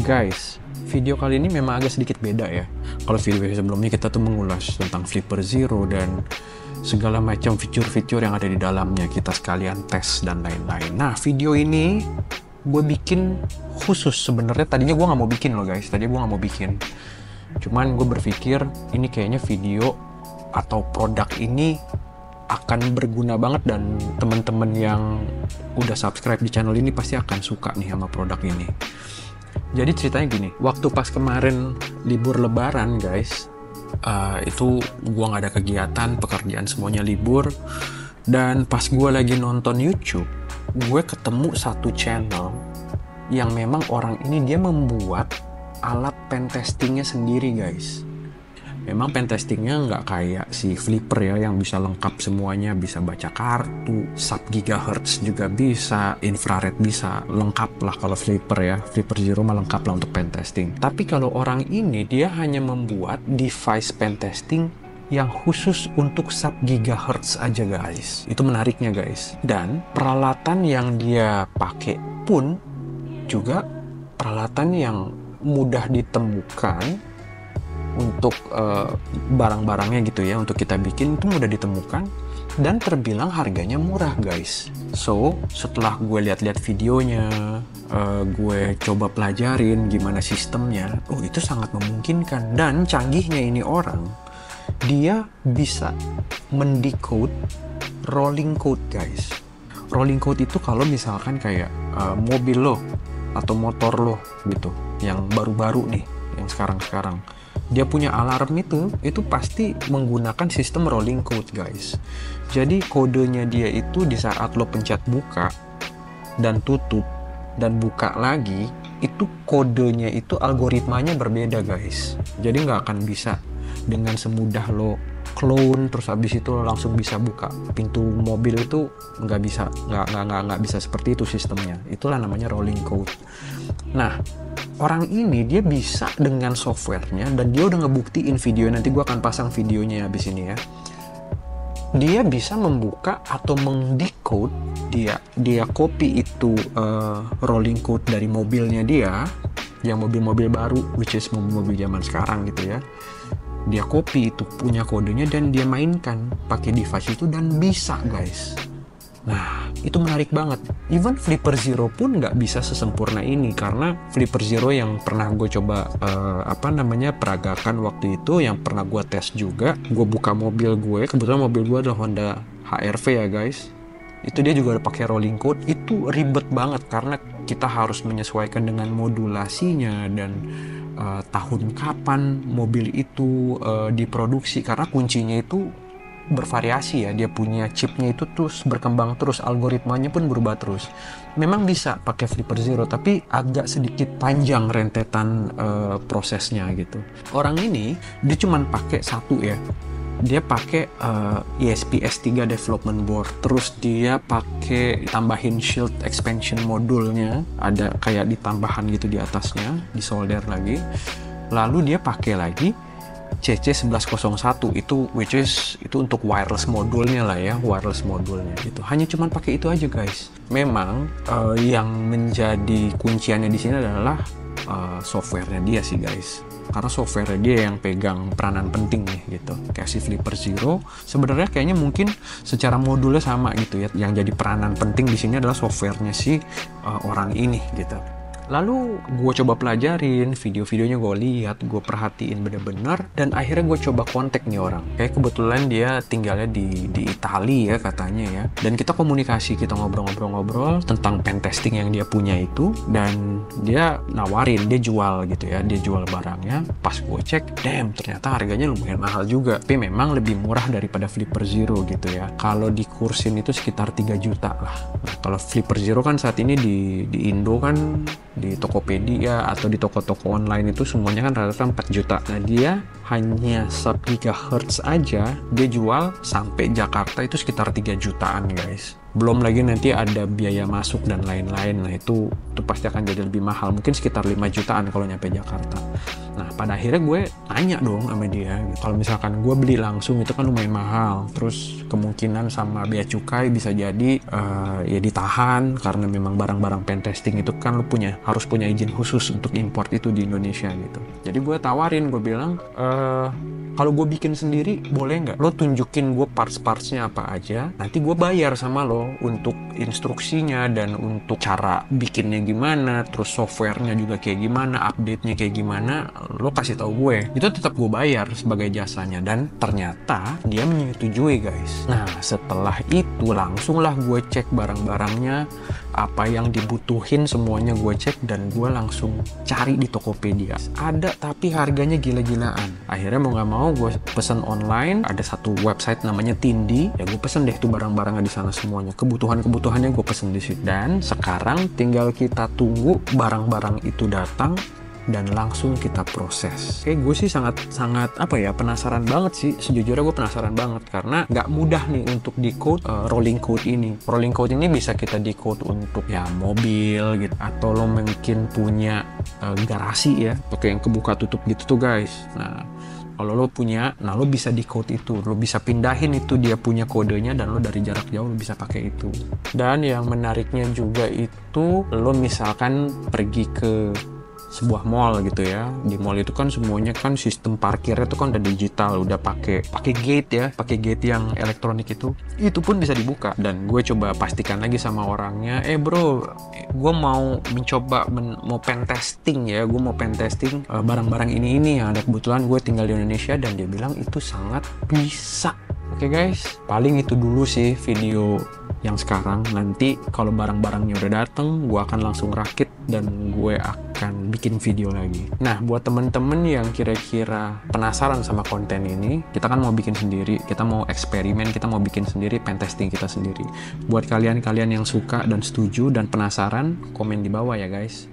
Guys, video kali ini memang agak sedikit beda ya. Kalau video sebelumnya kita tuh mengulas tentang Flipper Zero dan segala macam fitur-fitur yang ada di dalamnya, kita sekalian tes dan lain-lain. Nah, video ini gue bikin khusus. Sebenarnya tadinya gue nggak mau bikin loh guys, cuman gue berpikir ini kayaknya video atau produk ini akan berguna banget dan teman-teman yang udah subscribe di channel ini pasti akan suka nih sama produk ini. Jadi ceritanya gini, waktu pas kemarin libur lebaran guys, itu gue nggak ada kegiatan, pekerjaan semuanya libur, dan pas gue lagi nonton YouTube, gue ketemu satu channel yang memang orang ini dia membuat alat pen testingnya sendiri guys. Memang pen testingnya nggak kayak si Flipper ya, yang bisa lengkap semuanya, bisa baca kartu, sub gigahertz juga bisa, infrared bisa, lengkap lah kalau Flipper ya. Flipper Zero mah lengkap lah untuk pen testing. Tapi kalau orang ini dia hanya membuat device pen testing yang khusus untuk sub gigahertz aja guys. Itu menariknya guys. Dan peralatan yang dia pakai pun juga peralatan yang mudah ditemukan untuk barang-barangnya gitu ya, untuk kita bikin itu mudah ditemukan dan terbilang harganya murah guys. So setelah gue lihat-lihat videonya, gue coba pelajarin gimana sistemnya, itu sangat memungkinkan. Dan canggihnya ini orang, dia bisa mendecode rolling code guys. Rolling code itu kalau misalkan kayak mobil lo atau motor lo gitu, yang baru-baru nih, yang sekarang-sekarang, dia punya alarm itu pasti menggunakan sistem rolling code guys. Jadi kodenya dia itu di saat lo pencet buka dan tutup dan buka lagi, itu kodenya itu algoritmanya berbeda guys. Jadi nggak akan bisa dengan semudah lo clone terus habis itu lo langsung bisa buka pintu mobil, itu nggak bisa seperti itu sistemnya. Itulah namanya rolling code. Nah, orang ini dia bisa dengan softwarenya, dan dia udah ngebuktiin video, nanti gue akan pasang videonya habis ini ya. Dia bisa membuka atau mengdecode, dia copy itu rolling code dari mobilnya dia, yang mobil-mobil baru, which is mobil zaman sekarang gitu ya. Dia copy itu punya kodenya dan dia mainkan pakai device itu dan bisa guys. Nah, itu menarik banget. Even Flipper Zero pun nggak bisa sesempurna ini, karena Flipper Zero yang pernah gue coba peragakan waktu itu, yang pernah gue tes juga, gue buka mobil gue, kebetulan mobil gue adalah Honda HR-V ya guys. Itu dia juga ada pakai rolling code. Itu ribet banget karena kita harus menyesuaikan dengan modulasinya dan tahun kapan mobil itu diproduksi, karena kuncinya itu bervariasi ya, dia punya chipnya itu terus berkembang terus, algoritmanya pun berubah terus. Memang bisa pakai Flipper Zero, tapi agak sedikit panjang rentetan prosesnya gitu. Orang ini dia cuma pakai satu ya, dia pakai ESP-S3 development board, terus dia pakai tambahin shield expansion modulnya, ada kayak ditambahan gitu di atasnya, disolder lagi. Lalu dia pakai lagi CC1101 itu, which is itu untuk wireless modulnya lah ya, wireless modulnya gitu. Hanya cuman pakai itu aja guys. Memang yang menjadi kunciannya di sini adalah softwarenya dia sih guys, karena software dia yang pegang peranan penting nih gitu. Kayak si Flipper Zero sebenarnya kayaknya mungkin secara modulnya sama gitu ya, yang jadi peranan penting di sini adalah softwarenya si orang ini gitu. Lalu gue coba pelajarin video-videonya, gue lihat, gue perhatiin bener-bener, dan akhirnya gue coba kontak nih orang. Kayak kebetulan dia tinggalnya di Italia ya katanya ya. Dan kita komunikasi, kita ngobrol-ngobrol tentang pen testing yang dia punya itu, dan dia nawarin, dia jual gitu ya, dia jual barangnya. Pas gue cek, damn, ternyata harganya lumayan mahal juga, tapi memang lebih murah daripada Flipper Zero gitu ya. Kalau di kursin itu sekitar 3 juta lah. Nah, kalau Flipper Zero kan saat ini di Indo kan, di Tokopedia atau di toko-toko online itu semuanya kan rata-rata 4 juta. Nah, dia hanya sub gigahertz aja, dia jual sampai Jakarta itu sekitar 3 jutaan guys. Belum lagi nanti ada biaya masuk dan lain-lain. Nah itu pasti akan jadi lebih mahal, mungkin sekitar 5 jutaan kalau nyampe Jakarta. Nah pada akhirnya gue tanya dong sama dia, kalau misalkan gue beli langsung itu kan lumayan mahal, terus kemungkinan sama bea cukai bisa jadi ya ditahan, karena memang barang-barang pen testing itu kan lu harus punya izin khusus untuk import itu di Indonesia gitu. Jadi gue tawarin, gue bilang kalau gue bikin sendiri boleh nggak? Lo tunjukin gue parts-partsnya apa aja, nanti gue bayar sama lo untuk instruksinya dan untuk cara bikinnya gimana, terus softwarenya juga kayak gimana, update-nya kayak gimana, lo kasih tahu gue. Itu tetap gue bayar sebagai jasanya, dan ternyata dia menyetujui guys. Nah setelah itu langsunglah gue cek barang-barangnya, apa yang dibutuhin semuanya gue cek, dan gue langsung cari di Tokopedia. Ada tapi harganya gila-gilaan. Akhirnya mau nggak mau gue pesen online. Ada satu website namanya Tindi, ya gue pesen deh tuh barang-barangnya di sana semuanya. Kebutuhannya gue pesen di situ. Dan sekarang tinggal kita tunggu barang-barang itu datang dan langsung kita proses. Oke, gue sih sangat penasaran banget sih. Sejujurnya gue penasaran banget karena nggak mudah nih untuk decode rolling code ini. Rolling code ini bisa kita decode untuk ya mobil gitu, atau lo mungkin punya garasi ya, oke, yang kebuka tutup gitu tuh guys. Nah kalau lo punya, nah lo bisa decode itu, lo bisa pindahin itu dia punya kodenya, dan lo dari jarak jauh lo bisa pakai itu. Dan yang menariknya juga itu, lo misalkan pergi ke sebuah mall gitu ya, di mall itu kan semuanya kan sistem parkirnya tuh kan udah digital, udah pakai gate ya, pakai gate yang elektronik itu pun bisa dibuka. Dan gue coba pastikan lagi sama orangnya, bro, gue mau mencoba mau pen testing ya, gue mau pen testing barang-barang ini yang ada, kebetulan gue tinggal di Indonesia, dan dia bilang itu sangat bisa. Oke guys, paling itu dulu sih video yang sekarang. Nanti kalau barang-barangnya udah dateng, gue akan langsung rakit dan gue akan bikin video lagi. Nah buat temen-temen yang kira-kira penasaran sama konten ini, kita kan mau bikin sendiri, kita mau eksperimen, kita mau bikin sendiri pen testing kita sendiri. Buat kalian-kalian yang suka dan setuju dan penasaran, komen di bawah ya guys.